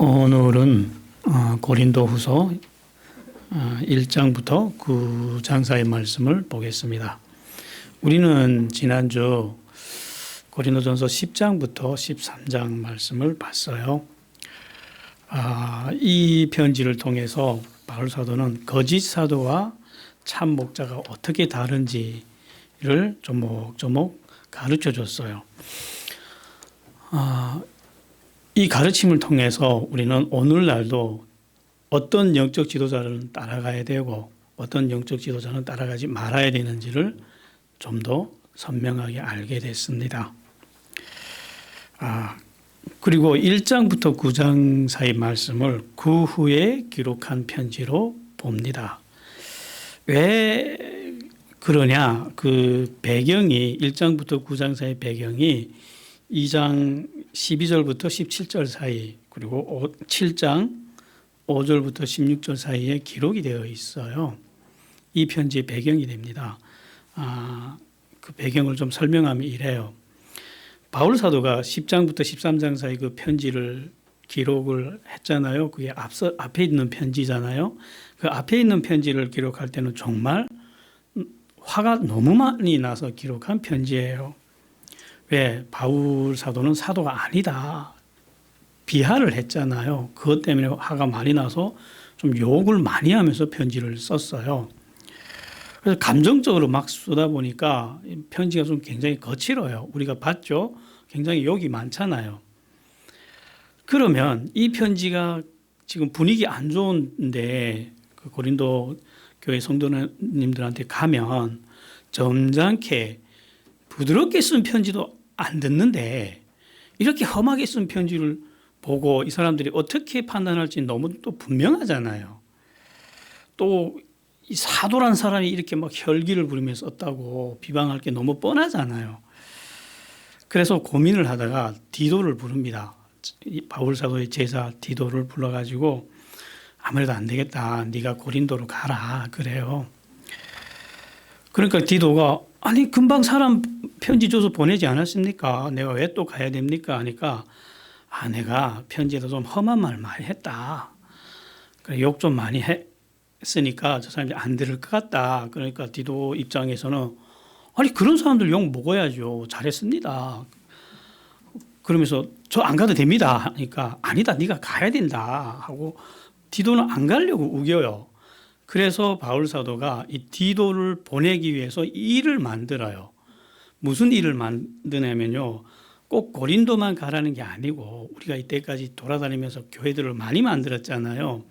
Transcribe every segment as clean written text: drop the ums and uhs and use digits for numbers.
오늘은 고린도후서 1장부터 9장 사이 말씀을 보겠습니다. 우리는 지난주 고린도전서 10장부터 13장 말씀을 봤어요. 이 편지를 통해서 바울 사도는 거짓 사도와 참 목자가 어떻게 다른지를 조목조목 가르쳐 줬어요. 이 가르침을 통해서 우리는 오늘날도 어떤 영적 지도자를 따라가야 되고 어떤 영적 지도자는 따라가지 말아야 되는지를 좀 더 선명하게 알게 됐습니다. 그리고 1장부터 9장 사이 말씀을 그 후에 기록한 편지로 봅니다. 왜 그러냐? 그 배경이 1장부터 9장 사이 배경이 2장 12절부터 17절 사이 그리고 7장 5절부터 16절 사이에 기록이 되어 있어요. 이 편지의 배경이 됩니다. 그 배경을 좀 설명하면 이래요. 바울 사도가 10장부터 13장 사이 그 편지를 기록을 했잖아요. 그게 앞에 있는 편지잖아요. 그 앞에 있는 편지를 기록할 때는 정말 화가 너무 많이 나서 기록한 편지예요. 왜? 바울 사도는 사도가 아니다. 비하를 했잖아요. 그것 때문에 화가 많이 나서 좀 욕을 많이 하면서 편지를 썼어요. 그래서 감정적으로 막 쓰다 보니까 편지가 좀 굉장히 거칠어요. 우리가 봤죠? 굉장히 욕이 많잖아요. 그러면 이 편지가 지금 분위기 안 좋은데 그 고린도 교회 성도님들한테 가면 점잖게 부드럽게 쓴 편지도 안 듣는데 이렇게 험하게 쓴 편지를 보고 이 사람들이 어떻게 판단할지 너무 또 분명하잖아요. 또 이 사도란 사람이 이렇게 막 혈기를 부리면서 썼다고 비방할 게 너무 뻔하잖아요. 그래서 고민을 하다가 디도를 부릅니다. 바울 사도의 제자 디도를 불러가지고 아무래도 안 되겠다. 네가 고린도로 가라. 그래요. 그러니까 디도가 아니 금방 사람 편지 줘서 보내지 않았습니까? 내가 왜 또 가야 됩니까? 하니까 내가 편지에서 좀 험한 말 많이 했다. 욕 좀 많이 했으니까 저 사람이 안 들을 것 같다. 그러니까 디도 입장에서는 아니 그런 사람들 욕 먹어야죠. 잘했습니다. 그러면서 저 안 가도 됩니다. 하니까 아니다. 네가 가야 된다. 하고 디도는 안 가려고 우겨요. 그래서 바울 사도가 이 디도를 보내기 위해서 일을 만들어요. 무슨 일을 만드냐면요. 꼭 고린도만 가라는 게 아니고 우리가 이때까지 돌아다니면서 교회들을 많이 만들었잖아요.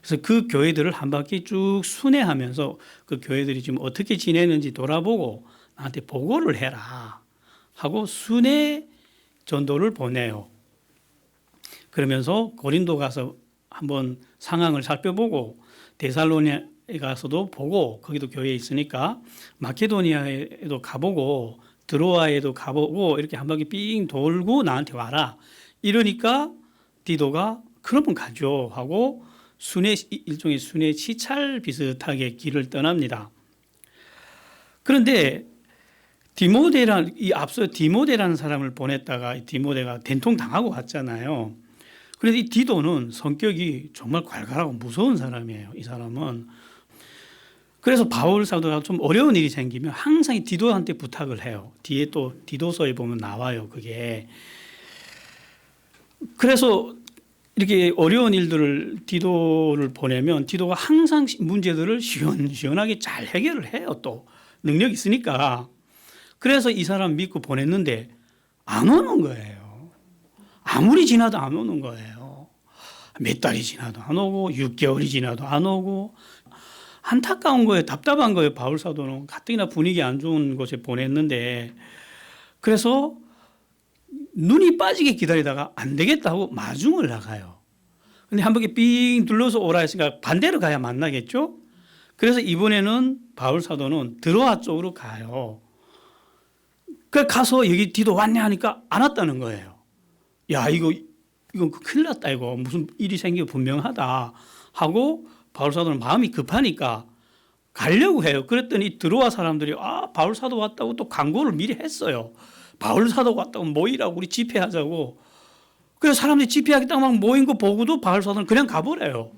그래서 그 교회들을 한 바퀴 쭉 순회하면서 그 교회들이 지금 어떻게 지내는지 돌아보고 나한테 보고를 해라 하고 순회 전도를 보내요. 그러면서 고린도 가서 한번 상황을 살펴보고 데살로니아에 가서도 보고 거기도 교회에 있으니까 마케도니아에도 가보고 드로아에도 가보고 이렇게 한 바퀴 삥 돌고 나한테 와라. 이러니까 디도가 그러면 가죠 하고 일종의 순회 시찰 비슷하게 길을 떠납니다. 그런데 앞서 디모데라는 사람을 보냈다가 디모데가 된통 당하고 갔잖아요. 그런데 이 디도는 성격이 정말 괄괄하고 무서운 사람이에요. 이 사람은. 그래서 바울 사도가 좀 어려운 일이 생기면 항상 이 디도한테 부탁을 해요. 뒤에 또 디도서에 보면 나와요. 그게. 그래서 이렇게 어려운 일들을 디도를 보내면 디도가 항상 문제들을 시원시원하게 잘 해결을 해요. 또 능력이 있으니까. 그래서 이 사람 믿고 보냈는데 안 오는 거예요. 아무리 지나도 안 오는 거예요. 몇 달이 지나도 안 오고 6개월이 지나도 안 오고 안타까운 거예요. 답답한 거예요. 바울 사도는 가뜩이나 분위기 안 좋은 곳에 보냈는데 그래서 눈이 빠지게 기다리다가 안 되겠다 하고 마중을 나가요. 근데 한 바퀴 삥 둘러서 오라 했으니까 반대로 가야 만나겠죠. 그래서 이번에는 바울 사도는 드로아 쪽으로 가요. 그 가서 여기 디도 왔냐 하니까 안 왔다는 거예요. 야 이건 큰일 났다. 이거 무슨 일이 생기고 분명하다 하고 바울 사도는 마음이 급하니까 가려고 해요. 그랬더니 드로아 사람들이 바울 사도 왔다고 또 광고를 미리 했어요. 바울 사도 왔다고 모이라고 우리 집회하자고. 그래서 사람들이 집회하겠다고 막 모인 거 보고도 바울 사도는 그냥 가버려요.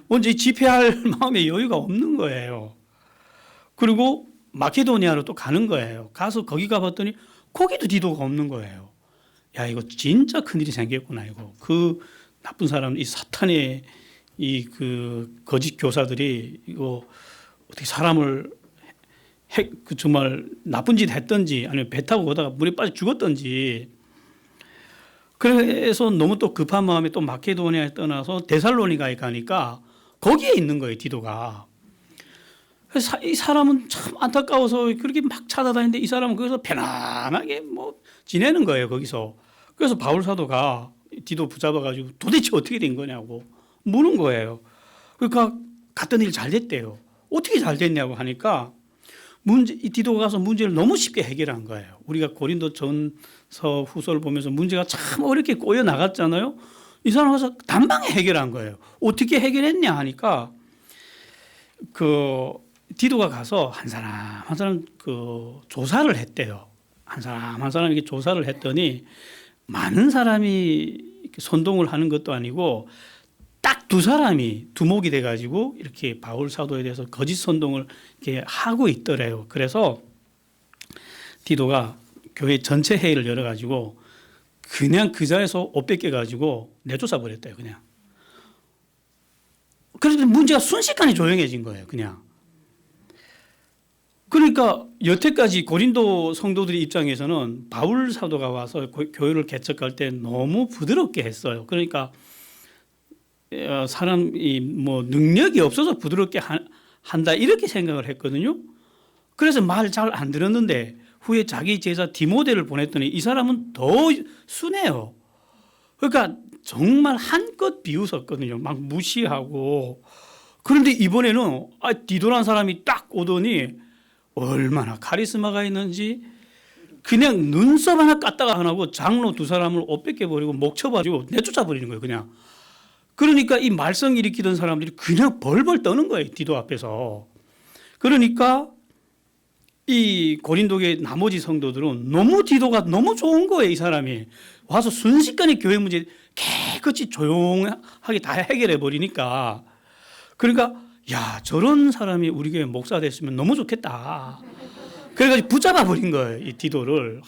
먼저 집회할 마음의 여유가 없는 거예요. 그리고 마케도니아로 또 가는 거예요. 가서 거기 가봤더니 거기도 디도가 없는 거예요. 야, 이거 진짜 큰일이 생겼구나, 이거. 그 나쁜 사람, 이 사탄의 이 그 거짓 교사들이 이거 어떻게 사람을 그 정말 나쁜 짓 했던지 아니면 배 타고 가다가 물에 빠져 죽었던지. 그래서 너무 또 급한 마음에 또 마케도니아에 떠나서 데살로니가에 가니까 거기에 있는 거예요, 디도가. 그래서 이 사람은 참 안타까워서 그렇게 막 찾아다니는데 이 사람은 거기서 편안하게 뭐 지내는 거예요, 거기서. 그래서 바울 사도가 디도 붙잡아가지고 도대체 어떻게 된 거냐고 묻는 거예요. 그러니까 갔던 일 잘 됐대요. 어떻게 잘 됐냐고 하니까 이 디도가 가서 문제를 너무 쉽게 해결한 거예요. 우리가 고린도 전서 후서를 보면서 문제가 참 어렵게 꼬여 나갔잖아요. 이 사람 가서 단방에 해결한 거예요. 어떻게 해결했냐 하니까 그 디도가 가서 한 사람 한 사람 그 조사를 했대요. 한 사람 한 사람 이렇게 조사를 했더니 많은 사람이 선동을 하는 것도 아니고 딱 두 사람이 두목이 돼가지고 이렇게 바울 사도에 대해서 거짓 선동을 이렇게 하고 있더래요. 그래서 디도가 교회 전체 회의를 열어가지고 그냥 그 자리에서 옷 뺏겨가지고 내쫓아 버렸대요. 그냥. 그래서 문제가 순식간에 조용해진 거예요. 그냥. 그러니까 여태까지 고린도 성도들의 입장에서는 바울 사도가 와서 교회를 개척할 때 너무 부드럽게 했어요. 그러니까 사람이 뭐 능력이 없어서 부드럽게 한다 이렇게 생각을 했거든요. 그래서 말 잘 안 들었는데 후에 자기 제자 디모데를 보냈더니 이 사람은 더 순해요. 그러니까 정말 한껏 비웃었거든요. 막 무시하고. 그런데 이번에는 디도란 사람이 딱 오더니 얼마나 카리스마가 있는지 그냥 눈썹 하나 깠다가 안 하고 장로 두 사람을 옷 뺏겨버리고 목 쳐버리고 내쫓아버리는 거예요. 그냥. 그러니까 이 말썽 일으키던 사람들이 그냥 벌벌 떠는 거예요. 디도 앞에서. 그러니까 이 고린도의 나머지 성도들은 너무 디도가 너무 좋은 거예요. 이 사람이. 와서 순식간에 교회 문제 깨끗이 조용하게 다 해결해 버리니까. 그러니까 야, 저런 사람이 우리 교회 목사 됐으면 너무 좋겠다. 그래가지고 붙잡아 버린 거예요. 이 디도를.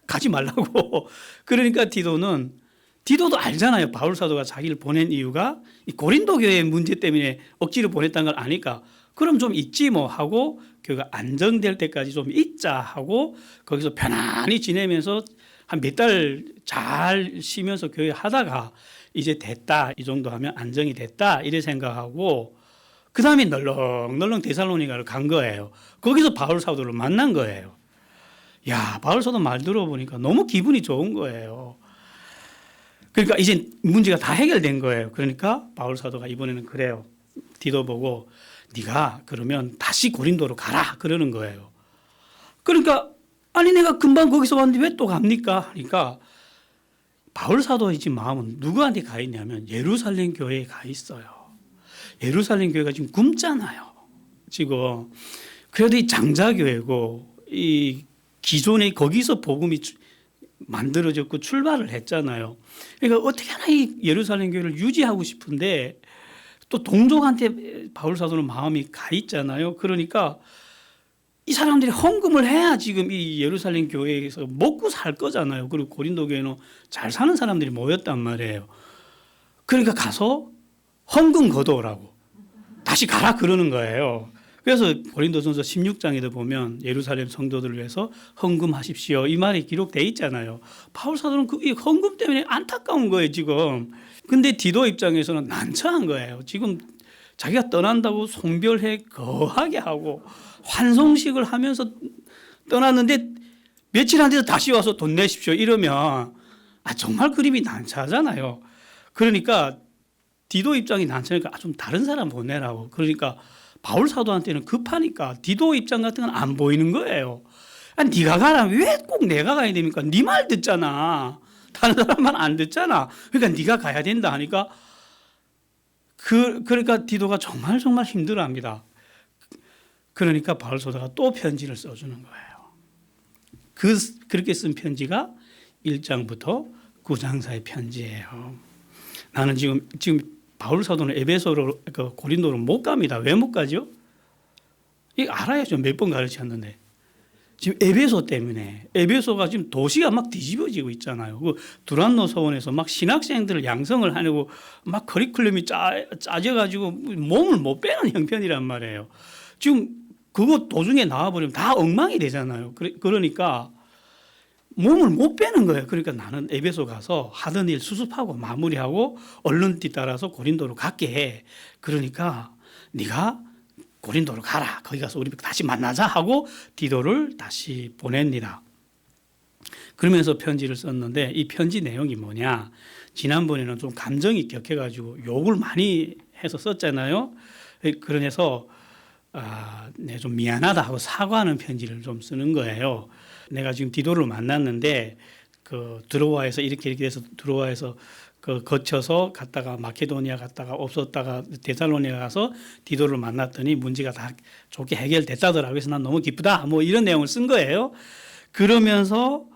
가지 말라고. 그러니까 디도도 알잖아요. 바울 사도가 자기를 보낸 이유가 이 고린도 교회의 문제 때문에 억지로 보냈다는 걸 아니까 그럼 좀 있지 뭐 하고 교회가 안정될 때까지 좀 있자 하고 거기서 편안히 지내면서 한 몇 달 잘 쉬면서 교회 하다가 이제 됐다. 이 정도 하면 안정이 됐다. 이래 생각하고 그 다음에 널렁널렁 데살로니가를 간 거예요. 거기서 바울 사도를 만난 거예요. 야, 바울 사도 말 들어보니까 너무 기분이 좋은 거예요. 그러니까 이제 문제가 다 해결된 거예요. 그러니까 바울 사도가 이번에는 그래요. 디도 보고 네가 그러면 다시 고린도로 가라 그러는 거예요. 그러니까 아니 내가 금방 거기서 왔는데 왜 또 갑니까? 그러니까 바울 사도의 지금 마음은 누구한테 가 있냐면 예루살렘 교회에 가 있어요. 예루살렘 교회가 지금 굶잖아요. 지금 그래도 이 장자교회고 이 기존에 거기서 복음이 만들어졌고 출발을 했잖아요. 그러니까 어떻게 하나 이 예루살렘 교회를 유지하고 싶은데 또 동족한테 바울 사도는 마음이 가 있잖아요. 그러니까 이 사람들이 헌금을 해야 지금 이 예루살렘 교회에서 먹고 살 거잖아요. 그리고 고린도 교회는 잘 사는 사람들이 모였단 말이에요. 그러니까 가서 헌금 걷어오라고 다시 가라 그러는 거예요. 그래서 고린도전서 16장에도 보면 예루살렘 성도들을 위해서 헌금하십시오 이 말이 기록돼 있잖아요. 바울 사도는 이 헌금 때문에 안타까운 거예요 지금. 근데 디도 입장에서는 난처한 거예요. 지금 자기가 떠난다고 송별회 거하게 하고 환송식을 하면서 떠났는데 며칠 안 돼서 다시 와서 돈 내십시오 이러면 정말 그림이 난처하잖아요. 그러니까 디도 입장이 난처하니까 좀 다른 사람 보내라고. 그러니까 바울 사도한테는 급하니까 디도 입장 같은 건 안 보이는 거예요. 네가 가라. 왜 꼭 내가 가야 됩니까? 네 말 듣잖아. 다른 사람 말 안 듣잖아. 그러니까 네가 가야 된다 하니까 그러니까 디도가 정말 힘들어합니다. 그러니까 바울 사도가 또 편지를 써주는 거예요. 그렇게 쓴 편지가 1장부터 구장사의 편지예요. 나는 지금 바울 사도는 에베소로 고린도로 못 갑니다. 왜 못 가죠? 이거 알아야죠. 몇 번 가르쳤는데. 지금 에베소 때문에 에베소가 지금 도시가 막 뒤집어지고 있잖아요. 그 두란노 서원에서 막 신학생들을 양성을 하려고 막 커리큘럼이 짜져가지고 몸을 못 빼는 형편이란 말이에요. 지금 그거 도중에 나와버리면 다 엉망이 되잖아요. 그러니까 몸을 못 빼는 거예요. 그러니까 나는 에베소 가서 하던 일 수습하고 마무리하고 얼른 뒤따라서 고린도로 갈게 해. 그러니까 네가 고린도로 가라. 거기 가서 우리 다시 만나자 하고 디도를 다시 보냅니다. 그러면서 편지를 썼는데 이 편지 내용이 뭐냐. 지난번에는 좀 감정이 격해가지고 욕을 많이 해서 썼잖아요. 그래서 네, 좀 미안하다 하고 사과하는 편지를 좀 쓰는 거예요. 내가 지금 디도를 만났는데 그 드로아에서 이렇게 돼서 드로아에서 거쳐서 갔다가 마케도니아 갔다가 없었다가 데살로니가 가서 디도를 만났더니 문제가 다 좋게 해결됐다더라. 그래서 난 너무 기쁘다. 뭐 이런 내용을 쓴 거예요. 그러면서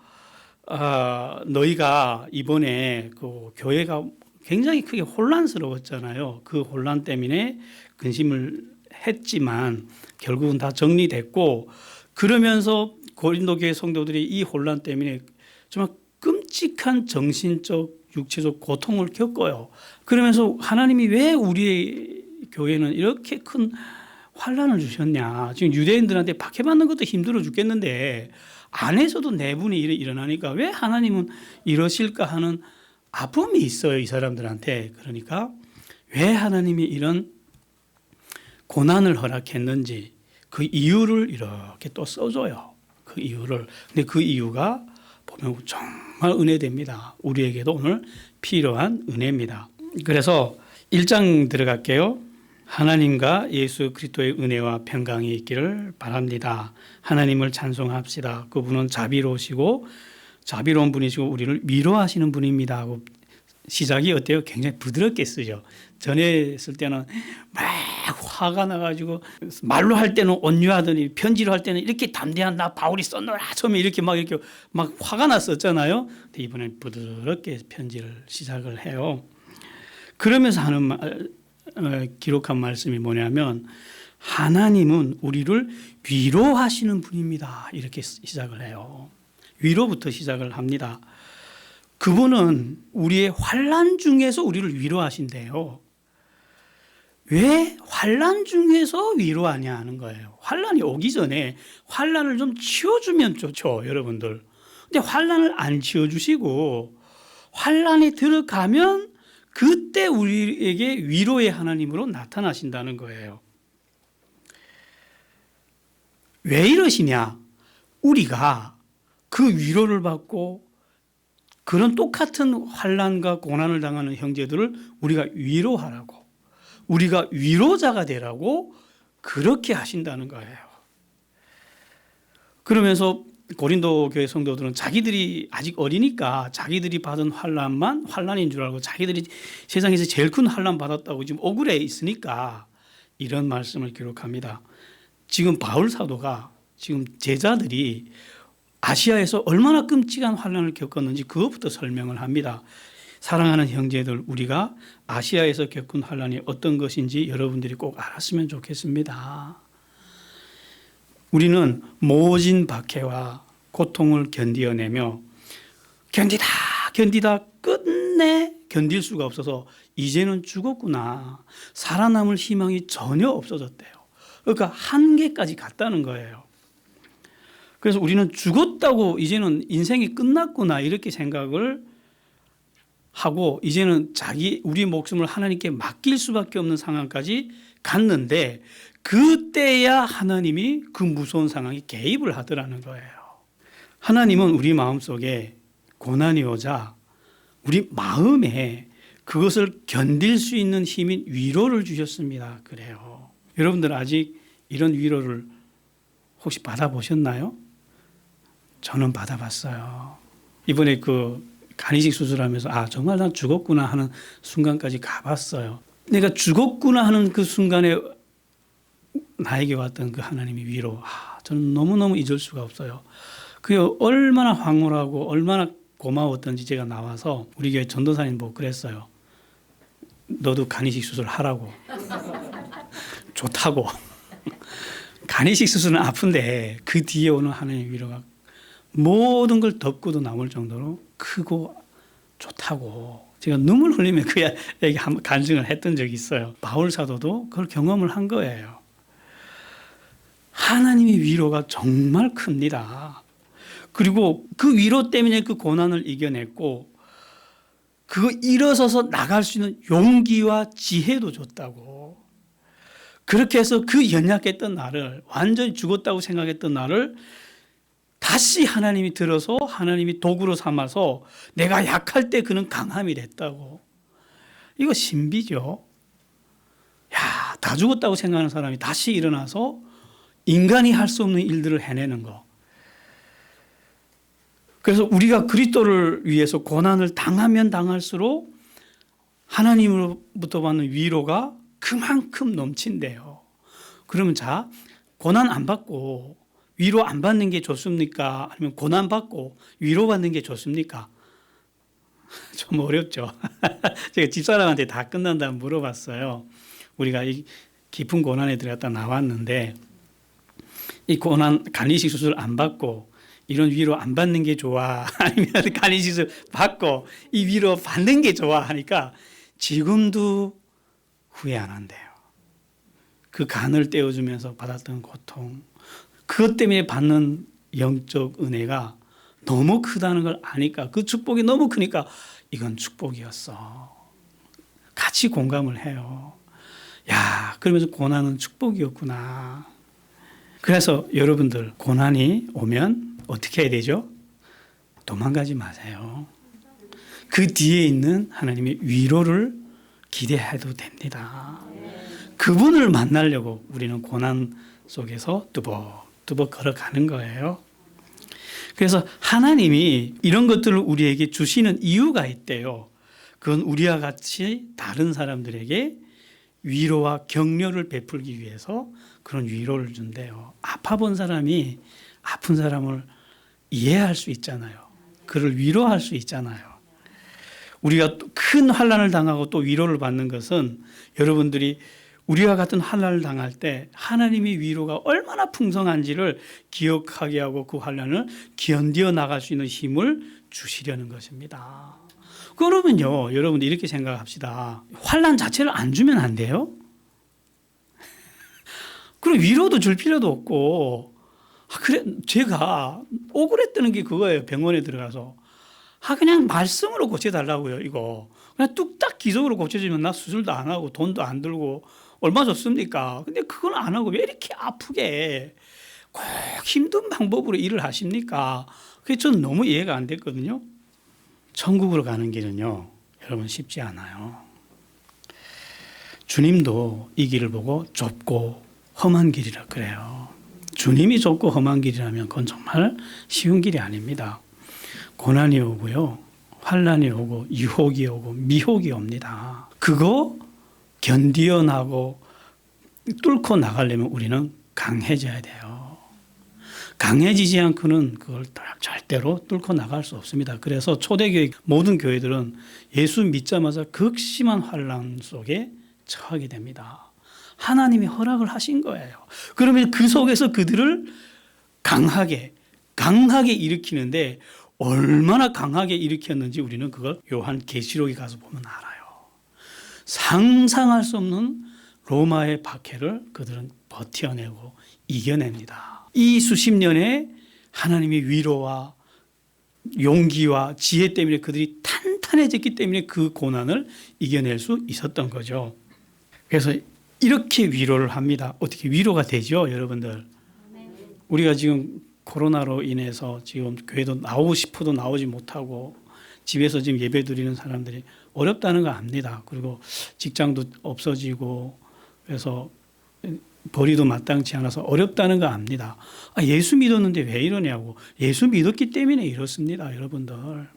너희가 이번에 그 교회가 굉장히 크게 혼란스러웠잖아요. 그 혼란 때문에 근심을 했지만 결국은 다 정리됐고 그러면서 고린도 교회 성도들이 이 혼란 때문에 정말 끔찍한 정신적 육체적 고통을 겪어요. 그러면서 하나님이 왜 우리 교회는 이렇게 큰 환란을 주셨냐. 지금 유대인들한테 박해받는 것도 힘들어 죽겠는데 안에서도 내분이 일어나니까 왜 하나님은 이러실까 하는 아픔이 있어요. 이 사람들한테. 그러니까 왜 하나님이 이런 고난을 허락했는지 그 이유를 이렇게 또 써줘요. 그 이유를. 근데 그 이유가 보면 정말 은혜됩니다. 우리에게도 오늘 필요한 은혜입니다. 그래서 1장 들어갈게요. 하나님과 예수 그리스도의 은혜와 평강이 있기를 바랍니다. 하나님을 찬송합시다. 그분은 자비로우시고 자비로운 분이시고 우리를 위로하시는 분입니다 하고 시작이 어때요? 굉장히 부드럽게 쓰죠. 전에 쓸 때는 막 화가 나가지고 말로 할 때는 온유하더니 편지로 할 때는 이렇게 담대한 나 바울이 썼노라 처음에 이렇게 막 화가 났었잖아요. 근데 이번엔 부드럽게 편지를 시작을 해요. 그러면서 기록한 말씀이 뭐냐면 하나님은 우리를 위로하시는 분입니다. 이렇게 시작을 해요. 위로부터 시작을 합니다. 그분은 우리의 환난 중에서 우리를 위로하신대요. 왜 환난 중에서 위로하냐 하는 거예요. 환난이 오기 전에 환난을 좀 치워주면 좋죠, 여러분들. 근데 환난을 안 치워주시고 환난이 들어가면 그때 우리에게 위로의 하나님으로 나타나신다는 거예요. 왜 이러시냐? 우리가 그 위로를 받고 그런 똑같은 환난과 고난을 당하는 형제들을 우리가 위로하라고, 우리가 위로자가 되라고 그렇게 하신다는 거예요. 그러면서 고린도 교회 성도들은 자기들이 아직 어리니까 자기들이 받은 환난만 환난인 줄 알고 자기들이 세상에서 제일 큰 환난 받았다고 지금 억울해 있으니까 이런 말씀을 기록합니다. 지금 바울 사도가 지금 제자들이 아시아에서 얼마나 끔찍한 환난을 겪었는지 그것부터 설명을 합니다. 사랑하는 형제들, 우리가 아시아에서 겪은 환난이 어떤 것인지 여러분들이 꼭 알았으면 좋겠습니다. 우리는 모진 박해와 고통을 견디어내며 견디다 끝내 견딜 수가 없어서 이제는 죽었구나. 살아남을 희망이 전혀 없어졌대요. 그러니까 한계까지 갔다는 거예요. 그래서 우리는 죽었다고 이제는 인생이 끝났구나 이렇게 생각을 하고 이제는 우리 목숨을 하나님께 맡길 수밖에 없는 상황까지 갔는데 그때야 하나님이 그 무서운 상황에 개입을 하더라는 거예요. 하나님은 우리 마음속에 고난이 오자 우리 마음에 그것을 견딜 수 있는 힘인 위로를 주셨습니다. 그래요. 여러분들 아직 이런 위로를 혹시 받아보셨나요? 저는 받아봤어요. 이번에 간이식 수술하면서 정말 난 죽었구나 하는 순간까지 가봤어요. 내가 죽었구나 하는 그 순간에 나에게 왔던 그 하나님의 위로, 저는 너무너무 잊을 수가 없어요. 그게 얼마나 황홀하고 얼마나 고마웠던지 제가 나와서 우리 교회 전도사님 보고 그랬어요. 너도 간이식 수술 하라고. 좋다고. 간이식 수술은 아픈데 그 뒤에 오는 하나님의 위로가 모든 걸 덮고도 남을 정도로 크고 좋다고. 제가 눈물 흘리며 그에게 한번 간증을 했던 적이 있어요. 바울 사도도 그걸 경험을 한 거예요. 하나님의 위로가 정말 큽니다. 그리고 그 위로 때문에 그 고난을 이겨냈고 그거 일어서서 나갈 수 있는 용기와 지혜도 줬다고. 그렇게 해서 그 연약했던 나를, 완전히 죽었다고 생각했던 나를 다시 하나님이 들어서 하나님이 도구로 삼아서 내가 약할 때 그는 강함이 됐다고. 이거 신비죠. 야, 다 죽었다고 생각하는 사람이 다시 일어나서 인간이 할 수 없는 일들을 해내는 거. 그래서 우리가 그리스도를 위해서 고난을 당하면 당할수록 하나님으로부터 받는 위로가 그만큼 넘친대요. 그러면 자, 고난 안 받고 위로 안 받는 게 좋습니까? 아니면 고난 받고 위로 받는 게 좋습니까? 좀 어렵죠. 제가 집사람한테 다 끝난다고 물어봤어요. 우리가 이 깊은 고난에 들어갔다 나왔는데 이 고난 간이식 수술 안 받고 이런 위로 안 받는 게 좋아? 아니면 간이식 수술 받고 이 위로 받는 게 좋아? 하니까 지금도 후회 안 한대요. 그 간을 떼어주면서 받았던 고통, 그것 때문에 받는 영적 은혜가 너무 크다는 걸 아니까, 그 축복이 너무 크니까 이건 축복이었어. 같이 공감을 해요. 야, 그러면서 고난은 축복이었구나. 그래서 여러분들 고난이 오면 어떻게 해야 되죠? 도망가지 마세요. 그 뒤에 있는 하나님의 위로를 기대해도 됩니다. 그분을 만나려고 우리는 고난 속에서 뚜벅뚜벅 걸어가는 거예요. 그래서 하나님이 이런 것들을 우리에게 주시는 이유가 있대요. 그건 우리와 같이 다른 사람들에게 위로와 격려를 베풀기 위해서 그런 위로를 준대요. 아파본 사람이 아픈 사람을 이해할 수 있잖아요. 그를 위로할 수 있잖아요. 우리가 큰 환난을 당하고 또 위로를 받는 것은 여러분들이 우리와 같은 환난을 당할 때 하나님의 위로가 얼마나 풍성한지를 기억하게 하고 그 환난을 견뎌 나갈 수 있는 힘을 주시려는 것입니다. 그러면요, 여러분들 이렇게 생각합시다. 환난 자체를 안 주면 안 돼요? 그럼 위로도 줄 필요도 없고, 그래, 제가 억울했다는 게 그거예요. 병원에 들어가서. 그냥 말씀으로 고쳐달라고요, 이거. 그냥 뚝딱 기적으로 고쳐주면 나 수술도 안 하고 돈도 안 들고 얼마 좋습니까? 근데 그걸 안 하고 왜 이렇게 아프게 꼭 힘든 방법으로 일을 하십니까? 그게 저는 너무 이해가 안 됐거든요. 천국으로 가는 길은요, 여러분 쉽지 않아요. 주님도 이 길을 보고 좁고 험한 길이라 그래요. 주님이 좁고 험한 길이라면 그건 정말 쉬운 길이 아닙니다. 고난이 오고요, 환난이 오고 유혹이 오고 미혹이 옵니다. 그거 견디어나고 뚫고 나가려면 우리는 강해져야 돼요. 강해지지 않고는 그걸 절대로 뚫고 나갈 수 없습니다. 그래서 초대교회 모든 교회들은 예수 믿자마자 극심한 환난 속에 처하게 됩니다. 하나님이 허락을 하신 거예요. 그러면 그 속에서 그들을 강하게 일으키는데 얼마나 강하게 일으켰는지 우리는 그걸 요한 계시록에 가서 보면 알아요. 상상할 수 없는 로마의 박해를 그들은 버텨내고 이겨냅니다. 이 수십 년의 하나님의 위로와 용기와 지혜 때문에 그들이 탄탄해졌기 때문에 그 고난을 이겨낼 수 있었던 거죠. 그래서 이렇게 위로를 합니다. 어떻게 위로가 되죠, 여러분들? 우리가 지금 코로나로 인해서 지금 교회도 나오고 싶어도 나오지 못하고 집에서 지금 예배 드리는 사람들이 어렵다는 거 압니다. 그리고 직장도 없어지고 그래서 벌이도 마땅치 않아서 어렵다는 거 압니다. 예수 믿었는데 왜 이러냐고. 예수 믿었기 때문에 이렇습니다, 여러분들.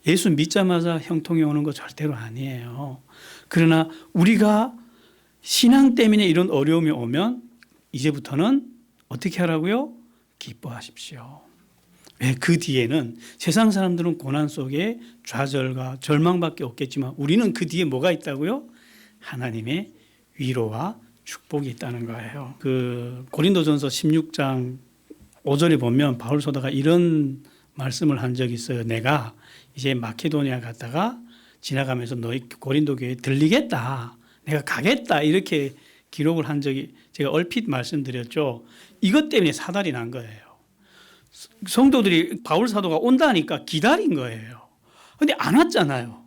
예수 믿자마자 형통이 오는 거 절대로 아니에요. 그러나 우리가 신앙 때문에 이런 어려움이 오면 이제부터는 어떻게 하라고요? 기뻐하십시오. 왜 그 뒤에는 세상 사람들은 고난 속에 좌절과 절망밖에 없겠지만 우리는 그 뒤에 뭐가 있다고요? 하나님의 위로와 축복이 있다는 거예요. 그 고린도전서 16장 5절에 보면 바울 사도가 이런 말씀을 한 적이 있어요. 내가 이제 마케도니아 갔다가 지나가면서 너희 고린도 교회에 들리겠다. 내가 가겠다. 이렇게 기록을 한 적이 제가 얼핏 말씀드렸죠. 이것 때문에 사달이 난 거예요. 성도들이 바울 사도가 온다니까 기다린 거예요. 근데 안 왔잖아요.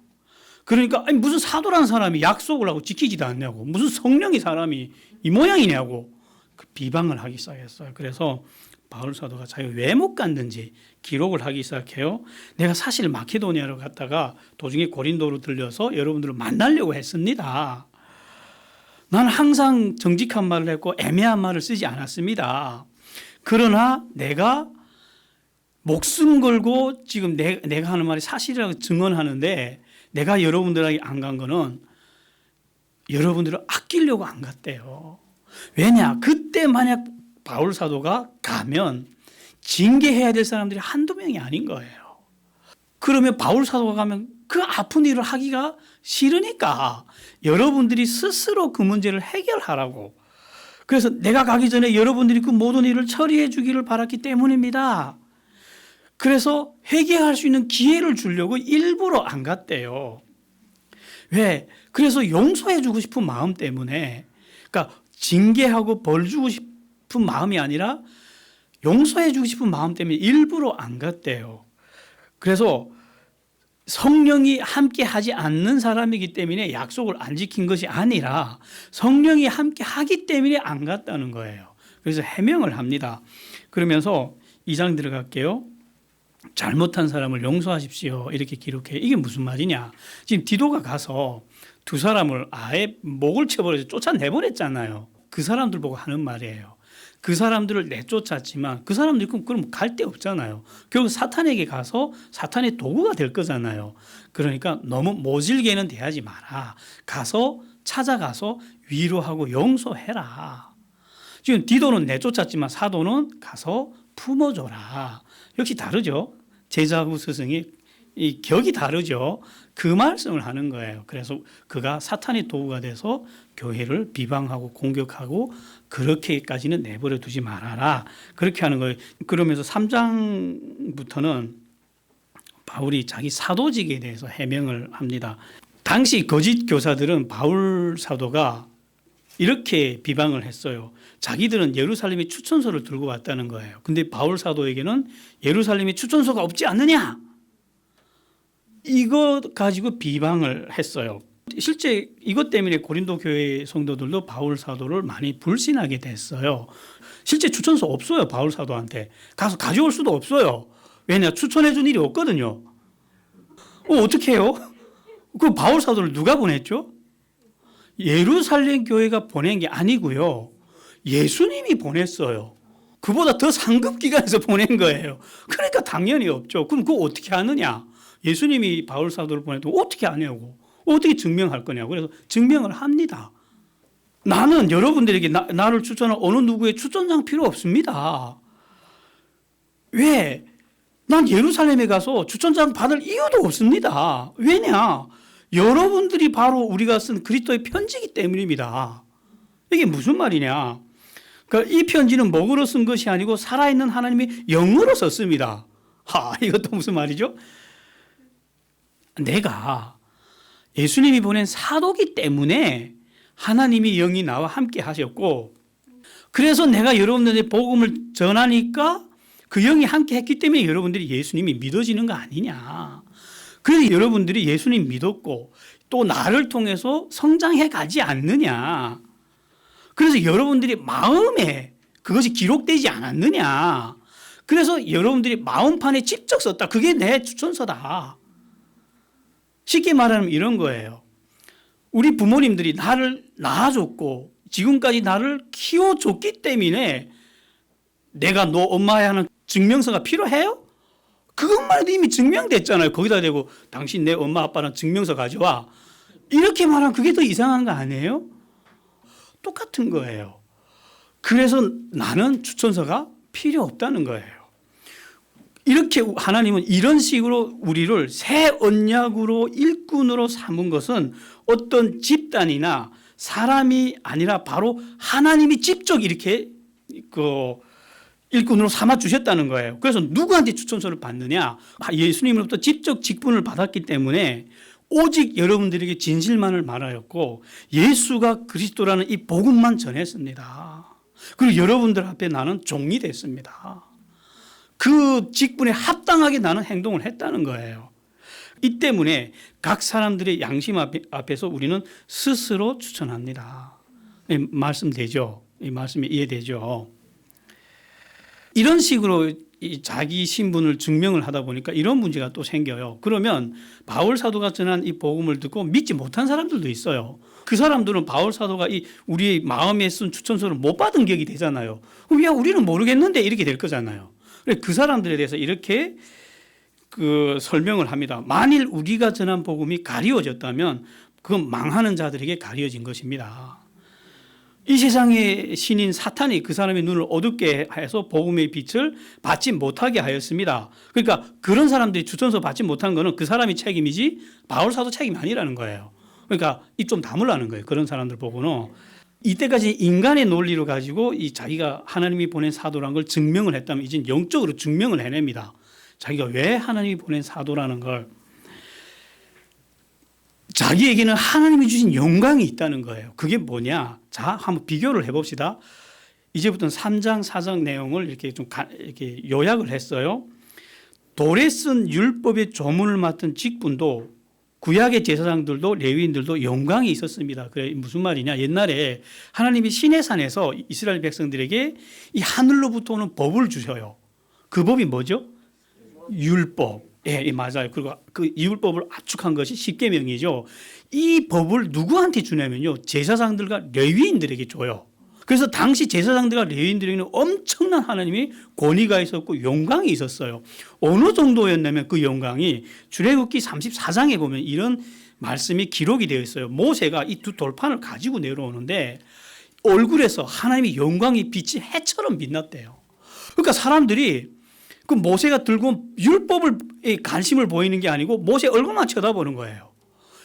그러니까 아니 무슨 사도라는 사람이 약속을 하고 지키지도 않냐고, 무슨 성령이 사람이 이 모양이냐고 그 비방을 하기 시작했어요. 그래서 바울 사도가 자기가 왜 못 갔는지 기록을 하기 시작해요. 내가 사실 마케도니아로 갔다가 도중에 고린도로 들려서 여러분들을 만나려고 했습니다. 나는 항상 정직한 말을 했고 애매한 말을 쓰지 않았습니다. 그러나 내가 목숨 걸고 지금 내가 하는 말이 사실이라고 증언하는데 내가 여러분들에게 안 간 거는 여러분들을 아끼려고 안 갔대요. 왜냐? 그때 만약 바울 사도가 가면 징계해야 될 사람들이 한두 명이 아닌 거예요. 그러면 바울 사도가 가면 그 아픈 일을 하기가 싫으니까 여러분들이 스스로 그 문제를 해결하라고. 그래서 내가 가기 전에 여러분들이 그 모든 일을 처리해 주기를 바랐기 때문입니다. 그래서 회개할 수 있는 기회를 주려고 일부러 안 갔대요. 왜? 그래서 용서해 주고 싶은 마음 때문에, 그러니까 징계하고 벌 주고 싶은 마음이 아니라 용서해 주고 싶은 마음 때문에 일부러 안 갔대요. 그래서 성령이 함께 하지 않는 사람이기 때문에 약속을 안 지킨 것이 아니라 성령이 함께 하기 때문에 안 갔다는 거예요. 그래서 해명을 합니다. 그러면서 2장 들어갈게요. 잘못한 사람을 용서하십시오. 이렇게 기록해요. 이게 무슨 말이냐. 지금 디도가 가서 두 사람을 아예 목을 쳐버려서 쫓아내버렸잖아요. 그 사람들 보고 하는 말이에요. 그 사람들을 내쫓았지만 그 사람들이 그럼 갈 데 없잖아요. 결국 사탄에게 가서 사탄의 도구가 될 거잖아요. 그러니까 너무 모질게는 대하지 마라. 가서 찾아가서 위로하고 용서해라. 지금 디도는 내쫓았지만 사도는 가서 품어줘라. 역시 다르죠. 제자하고 스승이 이 격이 다르죠. 그 말씀을 하는 거예요. 그래서 그가 사탄의 도구가 돼서 교회를 비방하고 공격하고 그렇게까지는 내버려 두지 말아라. 그렇게 하는 거예요. 그러면서 3장부터는 바울이 자기 사도직에 대해서 해명을 합니다. 당시 거짓 교사들은 바울 사도가 이렇게 비방을 했어요. 자기들은 예루살렘에 추천서를 들고 왔다는 거예요. 근데 바울 사도에게는 예루살렘에 추천서가 없지 않느냐? 이거 가지고 비방을 했어요. 실제 이것 때문에 고린도 교회 성도들도 바울 사도를 많이 불신하게 됐어요. 실제 추천서 없어요. 바울 사도한테. 가서 가져올 수도 없어요. 왜냐? 추천해 준 일이 없거든요. 어떻게 해요? 그 바울 사도를 누가 보냈죠? 예루살렘 교회가 보낸 게 아니고요. 예수님이 보냈어요. 그보다 더 상급 기관에서 보낸 거예요. 그러니까 당연히 없죠. 그럼 그거 어떻게 하느냐? 예수님이 바울 사도를 보냈던 어떻게 하냐고. 어떻게 증명할 거냐고. 그래서 증명을 합니다. 나는 여러분들에게 나를 추천한 어느 누구의 추천장 필요 없습니다. 왜? 난 예루살렘에 가서 추천장 받을 이유도 없습니다. 왜냐? 여러분들이 바로 우리가 쓴 그리스도의 편지이기 때문입니다. 이게 무슨 말이냐? 그러니까 이 편지는 먹으로 쓴 것이 아니고 살아있는 하나님의 영으로 썼습니다. 이것도 무슨 말이죠? 내가 예수님이 보낸 사도기 때문에 하나님이 영이 나와 함께 하셨고, 그래서 내가 여러분들의 복음을 전하니까 그 영이 함께 했기 때문에 여러분들이 예수님이 믿어지는 거 아니냐. 그래서 여러분들이 예수님 믿었고 또 나를 통해서 성장해 가지 않느냐. 그래서 여러분들이 마음에 그것이 기록되지 않았느냐. 그래서 여러분들이 마음판에 직접 썼다. 그게 내 추천서다. 쉽게 말하면 이런 거예요. 우리 부모님들이 나를 낳아줬고 지금까지 나를 키워줬기 때문에 내가 너 엄마야 하는 증명서가 필요해요? 그것만 해도 이미 증명됐잖아요. 거기다 대고 당신 내 엄마 아빠는 증명서 가져와. 이렇게 말하면 그게 더 이상한 거 아니에요? 똑같은 거예요. 그래서 나는 추천서가 필요 없다는 거예요. 이렇게 하나님은 이런 식으로 우리를 새 언약으로 일꾼으로 삼은 것은 어떤 집단이나 사람이 아니라 바로 하나님이 직접 이렇게 그 일꾼으로 삼아 주셨다는 거예요. 그래서 누구한테 추천서를 받느냐? 예수님으로부터 직접 직분을 받았기 때문에 오직 여러분들에게 진실만을 말하였고 예수가 그리스도라는 이 복음만 전했습니다. 그리고 여러분들 앞에 나는 종이 됐습니다. 그 직분에 합당하게 나는 행동을 했다는 거예요. 이 때문에 각 사람들의 양심 앞에서 우리는 스스로 추천합니다. 말씀되죠? 이 말씀이 이해되죠? 이런 식으로 자기 신분을 증명을 하다 보니까 이런 문제가 또 생겨요. 그러면 바울 사도가 전한 이 복음을 듣고 믿지 못한 사람들도 있어요. 그 사람들은 바울 사도가 우리의 마음에 쓴 추천서를 못 받은 격이 되잖아요. 그럼 야, 우리는 모르겠는데 이렇게 될 거잖아요. 그 사람들에 대해서 이렇게 그 설명을 합니다. 만일 우리가 전한 복음이 가리워졌다면 그건 망하는 자들에게 가리워진 것입니다. 이 세상의 신인 사탄이 그 사람의 눈을 어둡게 해서 복음의 빛을 받지 못하게 하였습니다. 그러니까 그런 사람들이 추천서 받지 못한 거는 그 사람이 책임이지 바울 사도 책임이 아니라는 거예요. 그러니까 이 좀 다물라는 거예요. 그런 사람들 보고는. 이때까지 인간의 논리로 가지고 이 자기가 하나님이 보낸 사도라는 걸 증명을 했다면 이제 영적으로 증명을 해냅니다. 자기가 왜 하나님이 보낸 사도라는 걸. 자기에게는 하나님이 주신 영광이 있다는 거예요. 그게 뭐냐? 자, 한번 비교를 해봅시다. 이제부터는 3장, 4장 내용을 이렇게 좀 이렇게 요약을 했어요. 돌에 쓴 율법의 조문을 맡은 직분도 구약의 제사장들도 레위인들도 영광이 있었습니다. 그래 무슨 말이냐? 옛날에 하나님이 시내산에서 이스라엘 백성들에게 이 하늘로부터 오는 법을 주셔요. 그 법이 뭐죠? 율법. 예, 맞아요. 그리고 그 율법을 압축한 것이 십계명이죠. 이 법을 누구한테 주냐면요, 제사장들과 레위인들에게 줘요. 그래서 당시 제사장들과 레위인들에게는 엄청난 하나님의 권위가 있었고 영광이 있었어요. 어느 정도였냐면 그 영광이 출애굽기 34장에 보면 이런 말씀이 기록이 되어 있어요. 모세가 이 두 돌판을 가지고 내려오는데 얼굴에서 하나님의 영광이 빛이 해처럼 빛났대요. 그러니까 사람들이 그 모세가 들고 온 율법을 관심을 보이는 게 아니고 모세 얼굴만 쳐다보는 거예요.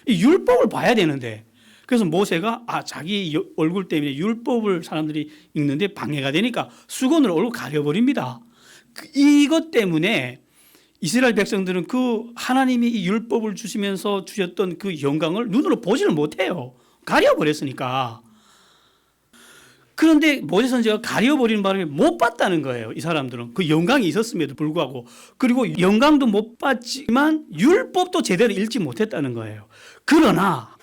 이 율법을 봐야 되는데, 그래서 모세가 자기 얼굴 때문에 율법을 사람들이 읽는데 방해가 되니까 수건으로 얼굴 가려버립니다. 이것 때문에 이스라엘 백성들은 그 하나님이 이 율법을 주시면서 주셨던 그 영광을 눈으로 보지를 못해요. 가려버렸으니까. 그런데 모세 선지자가 가려버리는 바람에 못 봤다는 거예요. 이 사람들은 그 영광이 있었음에도 불구하고, 그리고 영광도 못 봤지만 율법도 제대로 읽지 못했다는 거예요. 그러나